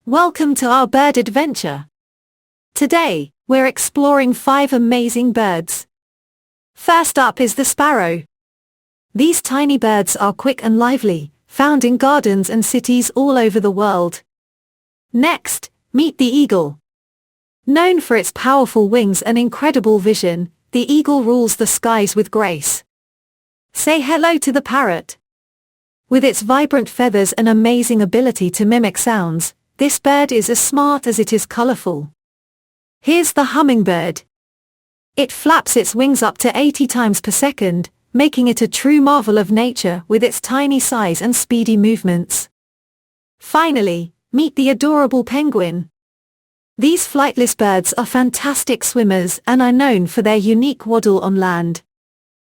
Welcome to our bird adventure. Today, we're exploring 5 amazing birds. First up is the sparrow. These tiny birds are quick and lively, found in gardens and cities all over the world. Next, meet the eagle. Known for its powerful wings and incredible vision, the eagle rules the skies with grace. Say hello to the parrot. With its vibrant feathers and amazing ability to mimic sounds, this bird is as smart as it is colorful. Here's the hummingbird. It flaps its wings up to 80 times per second, making it a true marvel of nature with its tiny size and speedy movements. Finally, meet the adorable penguin. These flightless birds are fantastic swimmers and are known for their unique waddle on land.